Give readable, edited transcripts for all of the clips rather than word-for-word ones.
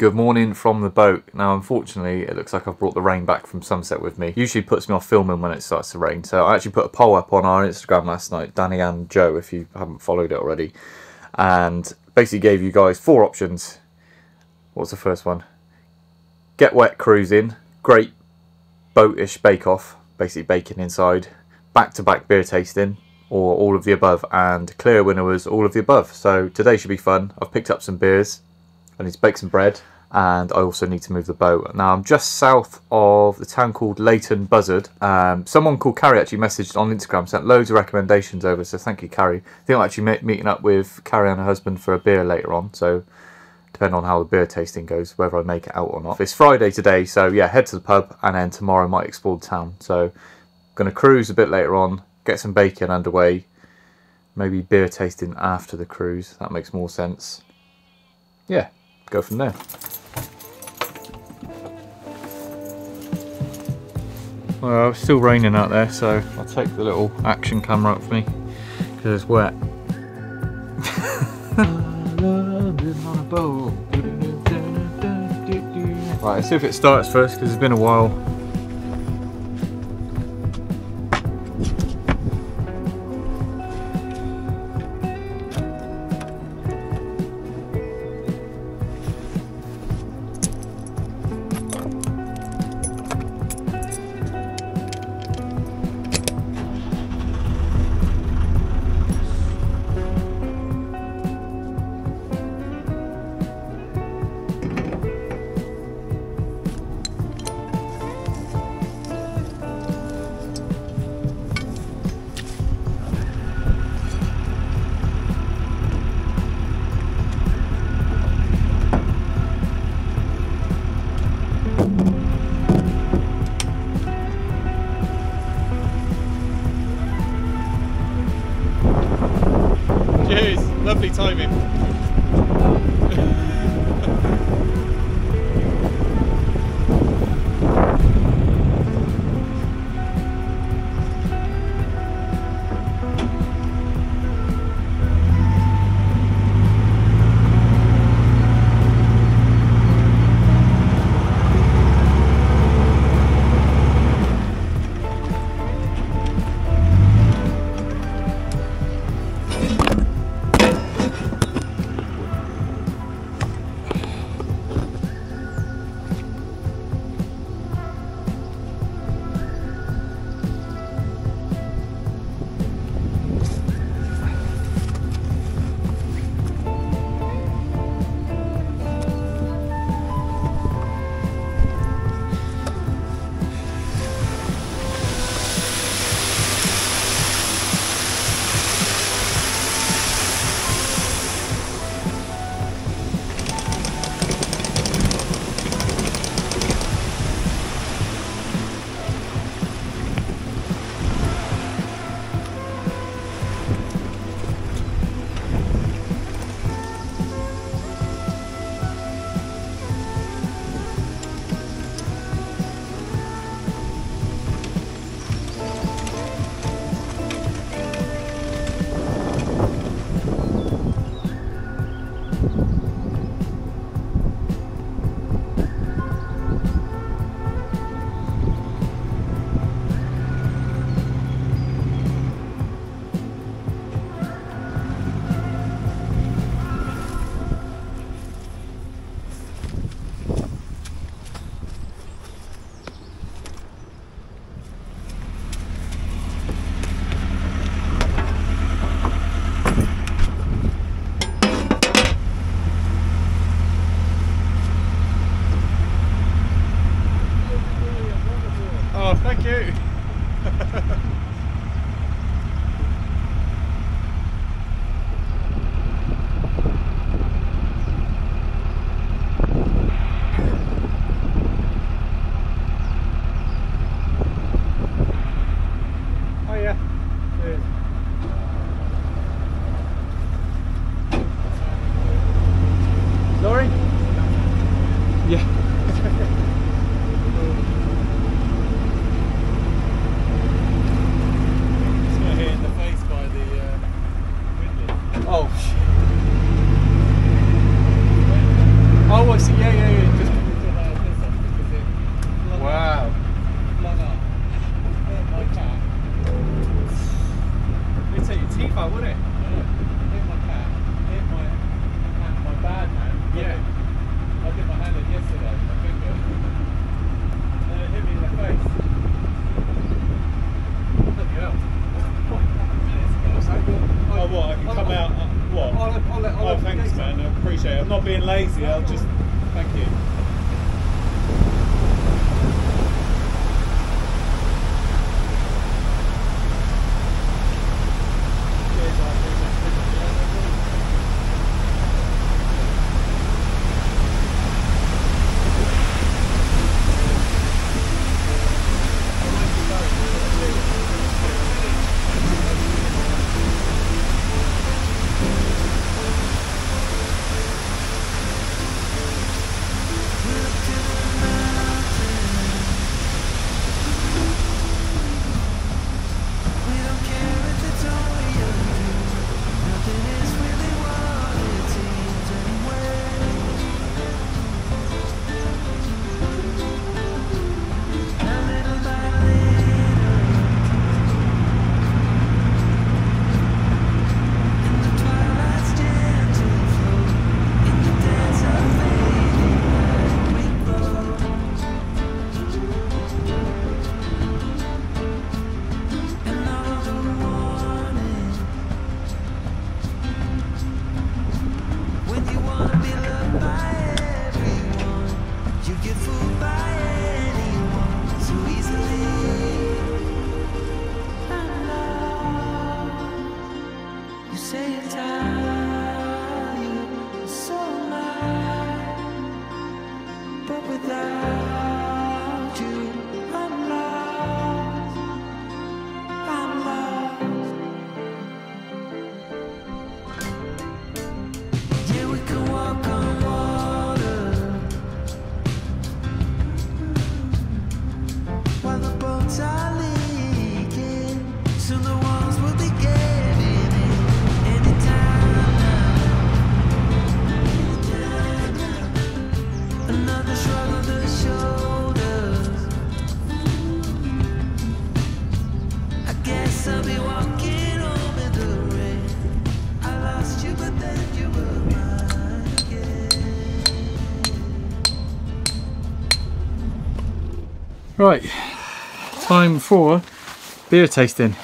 Good morning from the boat. Now unfortunately it looks like I've brought the rain back from sunset with me. Usually puts me off filming when it starts to rain, so I actually put a poll up on our Instagram last night, Danni and Joe, if you haven't followed it already, and basically gave you guys 4 options. What's the first one? Get wet cruising, great boatish bake off, basically baking inside, back-to-back beer tasting, or all of the above, and clear winner was all of the above. So today should be fun. I've picked up some beers, I need to bake some bread, and I also need to move the boat. Now I'm just south of the town called Leighton Buzzard. Someone called Carrie actually messaged on Instagram, sent loads of recommendations over, so thank you Carrie. I think I'm actually meeting up with Carrie and her husband for a beer later on, so depending on how the beer tasting goes, whether I make it out or not. It's Friday today, so yeah, head to the pub, and then tomorrow I might explore the town. So I'm going to cruise a bit later on, get some baking underway, maybe beer tasting after the cruise. That makes more sense. Yeah, go from there. Well, it's still raining out there, so I'll take the little action camera up for me because it's wet. Right, let's see if it starts first because it's been a while. Jeez, lovely timing. Thank you. Oh yeah. Cheers. Sorry? Yeah. Oh, shit. Oh, I see. Yeah, yeah, yeah. Thank you. Right, time for beer tasting.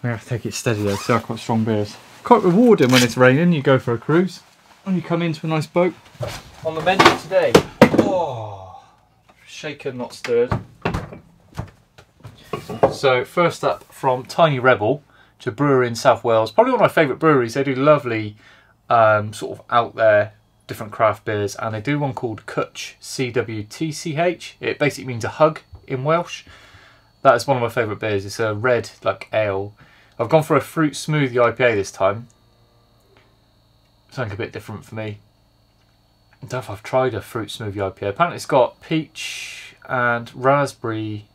We have to take it steady though, because they are quite strong beers. Quite rewarding when it's raining, you go for a cruise and you come into a nice boat. On the menu today, oh, shaken not stirred. So first up, from Tiny Rebel, which is a brewery in South Wales, probably one of my favourite breweries. They do lovely sort of out there different craft beers, and they do one called Cwtch, C-W-T-C-H. It basically means a hug in Welsh. That is one of my favourite beers. It's a red like ale. I've gone for a fruit smoothie IPA this time. Something a bit different for me. I don't know if I've tried a fruit smoothie IPA. Apparently it's got peach and raspberry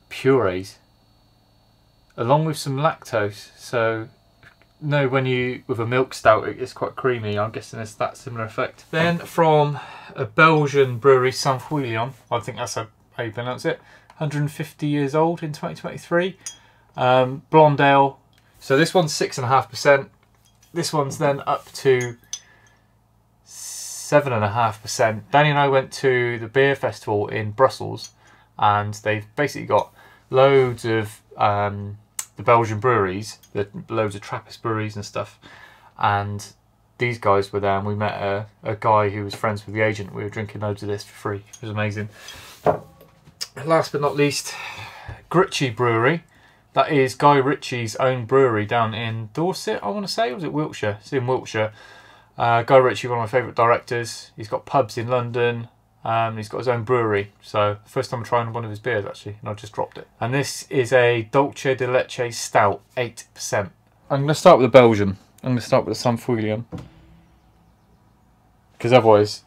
purees along with some lactose. So no, when you with a milk stout it's quite creamy. I'm guessing it's that similar effect. Then from a Belgian brewery, Saint-Fouillon, I think that's how you pronounce it, 150 years old in 2023. Blonde ale. So this one's 6.5%. This one's then up to 7.5%. Danny and I went to the beer festival in Brussels, and they've basically got loads of the Belgian breweries, loads of Trappist breweries and stuff, and these guys were there, and we met a guy who was friends with the agent. We were drinking loads of this for free. It was amazing. Last but not least, Gritchy Brewery. That is Guy Ritchie's own brewery down in Dorset, I want to say. Or was it Wiltshire? It's in Wiltshire. Guy Ritchie, one of my favourite directors. He's got pubs in London. He's got his own brewery. So first time I'm trying one of his beers actually, and I just dropped it. And this is a Dolce de Leche Stout, 8%. I'm going to start with the Belgian. I'm going to start with the Saint-Fouillon. Because otherwise,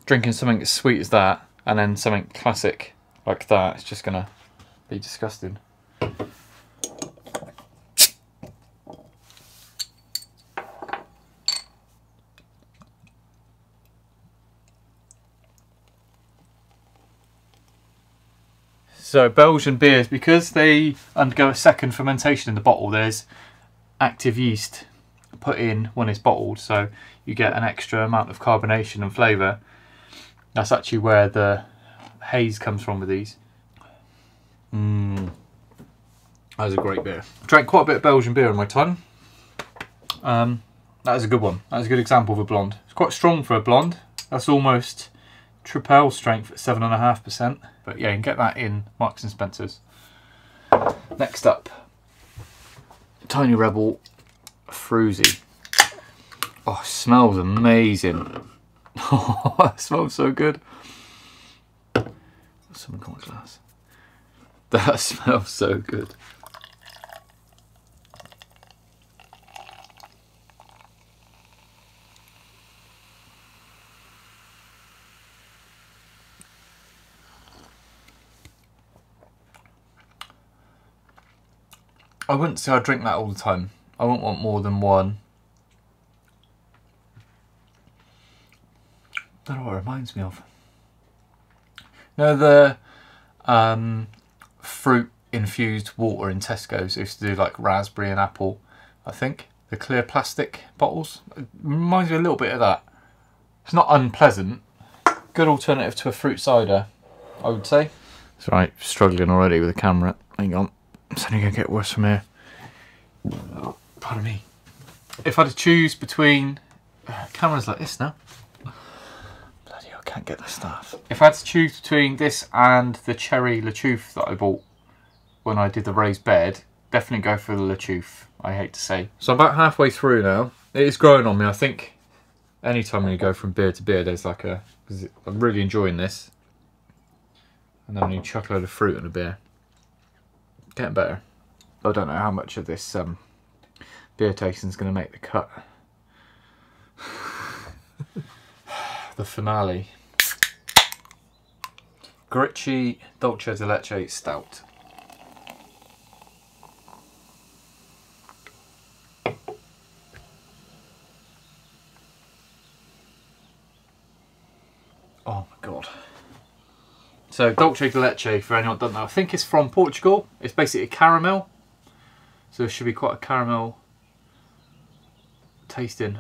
drinking something as sweet as that, and then something classic like that, it's just going to be disgusting. So Belgian beers, because they undergo a second fermentation in the bottle, there's active yeast put in when it's bottled, so you get an extra amount of carbonation and flavour. That's actually where the haze comes from with these. That was a great beer. I drank quite a bit of Belgian beer in my time. That was a good one. That was a good example of a blonde. It's quite strong for a blonde. That's almost Tripel strength at 7.5%. But yeah, you can get that in Marks and Spencer's. Next up, Tiny Rebel Fruzy. Oh, it smells amazing. Oh, it smells so good. Something on my glass. That smells so good. I wouldn't say I drink that all the time. I wouldn't want more than one. Don't know what it reminds me of. You know the fruit infused water in Tesco's? They used to do like raspberry and apple, I think. The clear plastic bottles. It reminds me a little bit of that. It's not unpleasant. Good alternative to a fruit cider, I would say. That's right, struggling already with the camera. Hang on. It's only going to get worse from here. Oh, pardon me. If I had to choose between... cameras like this now. Bloody hell, I can't get the stuff. If I had to choose between this and the cherry Lachouf that I bought when I did the raised bed, definitely go for the Lachouf, I hate to say. So I'm about halfway through now. It is growing on me. I think anytime when you go from beer to beer, there's like a... because I'm really enjoying this. And then when you chuck a load of fruit in a beer, getting better. I don't know how much of this beer tasting is going to make the cut. The finale. Gricci Dolce de Leche Stout. Oh my god. So Dolce de Leche, for anyone who doesn't know, I think it's from Portugal. It's basically a caramel. So it should be quite a caramel tasting.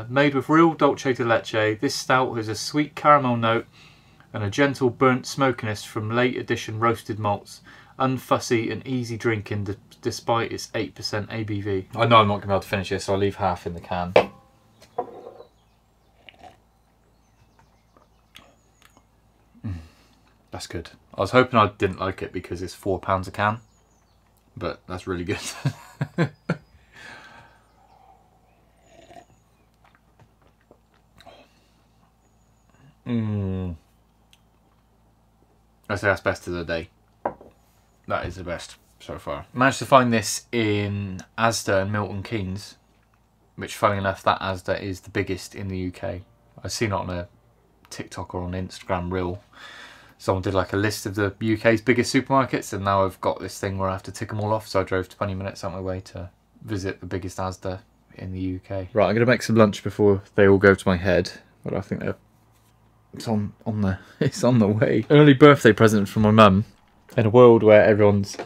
Made with real Dolce de Leche, this stout has a sweet caramel note and a gentle burnt smokiness from late edition roasted malts. Unfussy and easy drinking despite its 8% ABV. I know I'm not going to be able to finish this, so I'll leave half in the can. That's good. I was hoping I didn't like it because it's £4 a can, but that's really good. I say that's best of the day. That is the best so far. Managed to find this in Asda and Milton Keynes, which funny enough, that Asda is the biggest in the UK. I've seen it on a TikTok or on Instagram reel. Someone did like a list of the UK's biggest supermarkets, and now I've got this thing where I have to tick them all off, so I drove 20 minutes out my way to visit the biggest Asda in the UK. Right, I'm going to make some lunch before they all go to my head, but I think it's on the way. Early birthday present from my mum. In a world where everyone's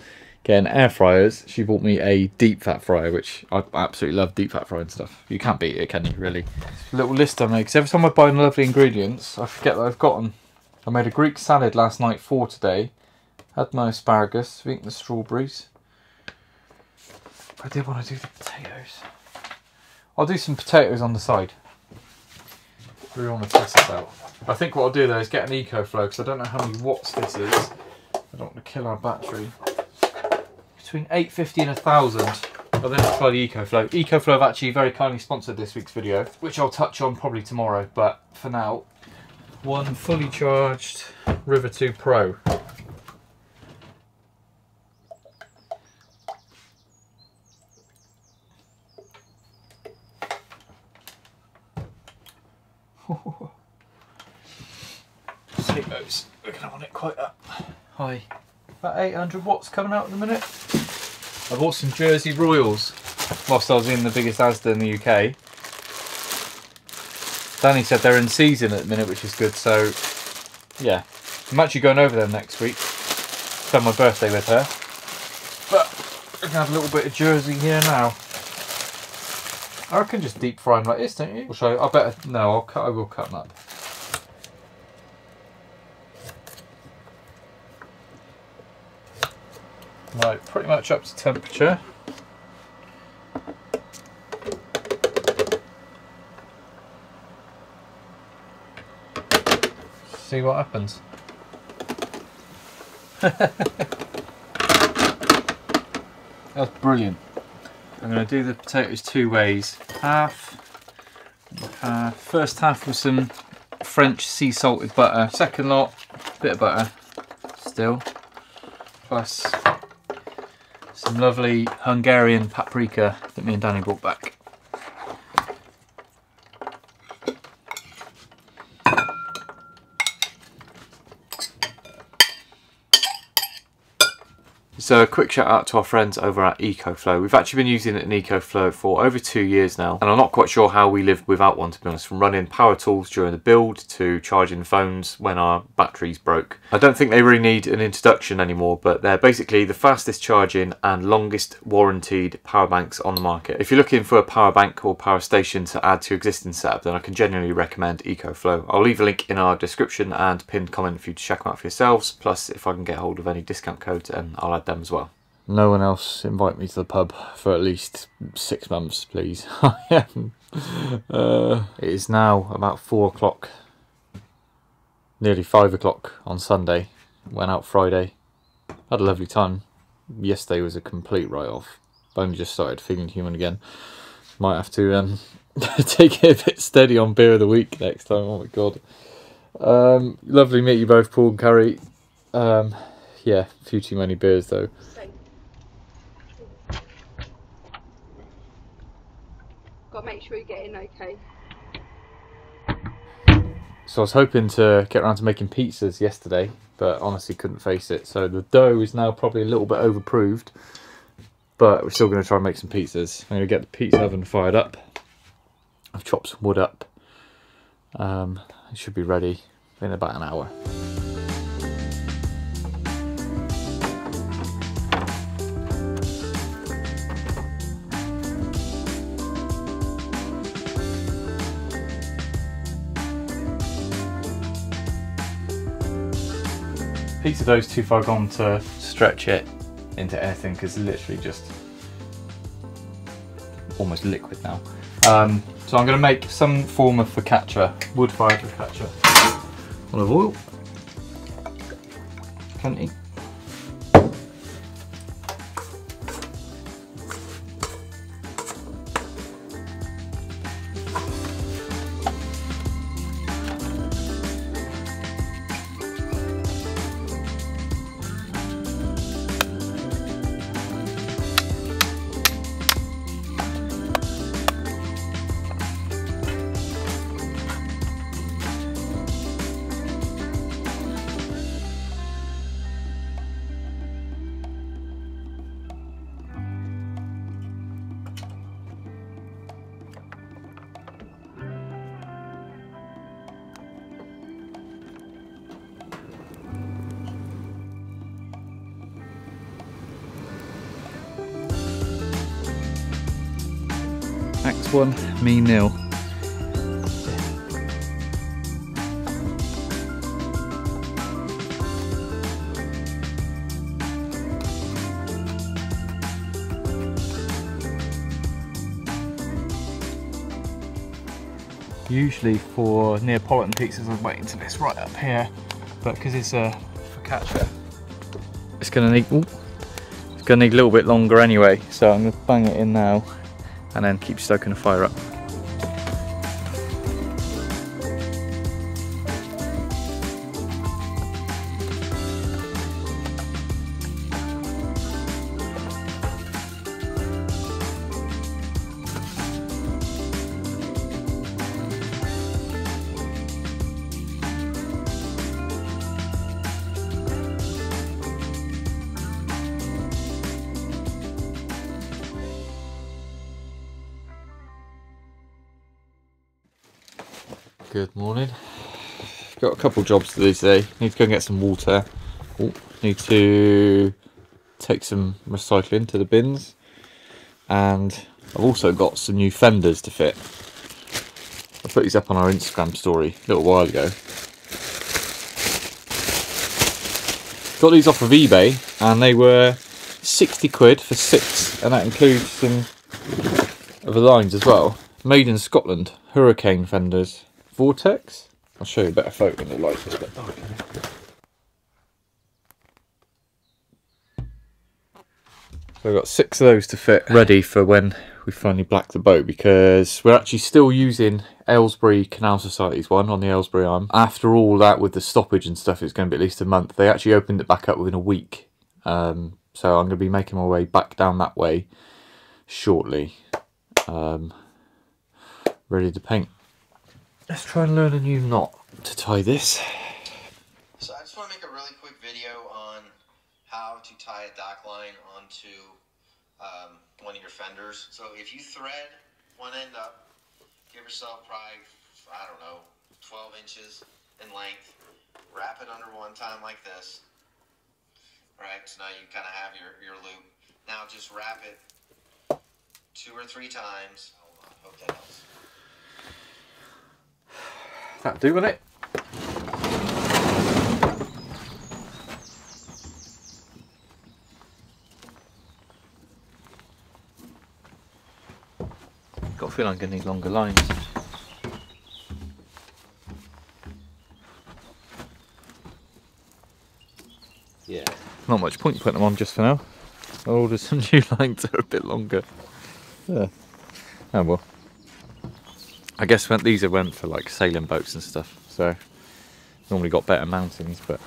getting air fryers, she bought me a deep fat fryer, which I absolutely love deep fat frying stuff. You can't beat it, can you, really? Little list I make, because every time I buy lovely ingredients, I forget that I've got them. I made a Greek salad last night for today. Had my asparagus, I've eaten the strawberries. I did want to do the potatoes. I'll do some potatoes on the side. We really want to test this out. I think what I'll do though is get an EcoFlow, because I don't know how many watts this is. I don't want to kill our battery. Between 850 and 1000. I'll then have to buy the EcoFlow. EcoFlow have actually very kindly sponsored this week's video, which I'll touch on probably tomorrow, but for now, one fully charged River 2 Pro. Potatoes, we're going to want it quite up high. About 800 watts coming out in a minute. I bought some Jersey Royals whilst I was in the biggest Asda in the UK. Danny said they're in season at the minute, which is good, so yeah. I'm actually going over there next week. Spend my birthday with her. But we're going to have a little bit of Jersey here now. I reckon just deep fry them like this, don't you? Or shall I better, no, I will cut them up. Right, pretty much up to temperature. see what happens. That's brilliant. I'm going to do the potatoes two ways. Half. First half with some French sea salted butter. Second lot, bit of butter still. Plus some lovely Hungarian paprika that me and Danny brought back. So a quick shout out to our friends over at EcoFlow. We've actually been using an EcoFlow for over 2 years now, and I'm not quite sure how we live without one, to be honest, from running power tools during the build to charging phones when our batteries broke. I don't think they really need an introduction anymore, but they're basically the fastest charging and longest warranted power banks on the market. If you're looking for a power bank or power station to add to your existing setup, then I can genuinely recommend EcoFlow. I'll leave a link in our description and pinned comment for you to check them out for yourselves. Plus, if I can get hold of any discount codes, then I'll add them as well. No one else invite me to the pub for at least 6 months, please. It is now about 4 o'clock, nearly 5 o'clock on Sunday. Went out Friday, had a lovely time. Yesterday was a complete write-off. I've only just started feeling human again. Might have to take it a bit steady on beer of the week next time. Oh my god. Lovely meet you both, Paul and Carrie. Yeah, a few too many beers though. Got to make sure you get in okay. So I was hoping to get around to making pizzas yesterday, but honestly couldn't face it. So the dough is now probably a little bit overproved, but we're still going to try and make some pizzas. I'm going to get the pizza oven fired up. I've chopped some wood up. It should be ready in about an hour. Pizza dough's too far gone to stretch it into anything because it's literally just almost liquid now. So I'm going to make some form of focaccia, wood-fired focaccia. Olive oil, plenty. Next one, me nil. Usually for Neapolitan pizzas I'm waiting to this right up here, but because it's a focaccia, it's gonna need a little bit longer anyway, so I'm gonna bang it in now and then keep stoking the fire up. Good morning. Got a couple jobs to do today. Need to go and get some water. Need to take some recycling to the bins. And I've also got some new fenders to fit. I put these up on our Instagram story a little while ago. Got these off of eBay and they were 60 quid for 6, and that includes some of the lines as well. Made in Scotland, Hurricane fenders. Vortex, I'll show you a better photo when the light is a bit dark. So we've got 6 of those to fit, ready for when we finally black the boat, because we're actually still using Aylesbury Canal Society's one on the Aylesbury arm. After all that, with the stoppage and stuff, it's going to be at least a month. They actually opened it back up within a week. So I'm going to be making my way back down that way shortly. Ready to paint. Let's try and learn a new knot to tie this. So I just want to make a really quick video on how to tie a dock line onto one of your fenders. So if you thread one end up, give yourself probably, I don't know, 12 inches in length. Wrap it under one time like this. Right, so now you kind of have your loop. Now just wrap it 2 or 3 times. Hold on, hope that helps. That doing it? Got a feeling I'm going to need longer lines. Yeah. Not much point putting them on just for now. I'll order some new lines that are a bit longer. Yeah. Oh well. I guess these are went for like sailing boats and stuff, so normally got better mountings, but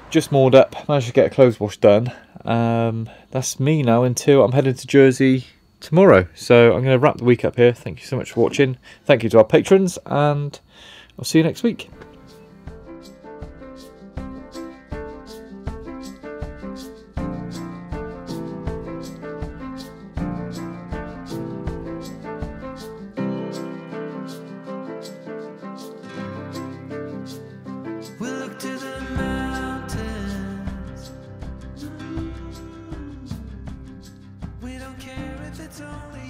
just moored up, managed to get a clothes wash done. That's me now until I'm heading to Jersey tomorrow. So I'm going to wrap the week up here. Thank you so much for watching. Thank you to our patrons, and I'll see you next week. We look to the mountains. We don't care if it's only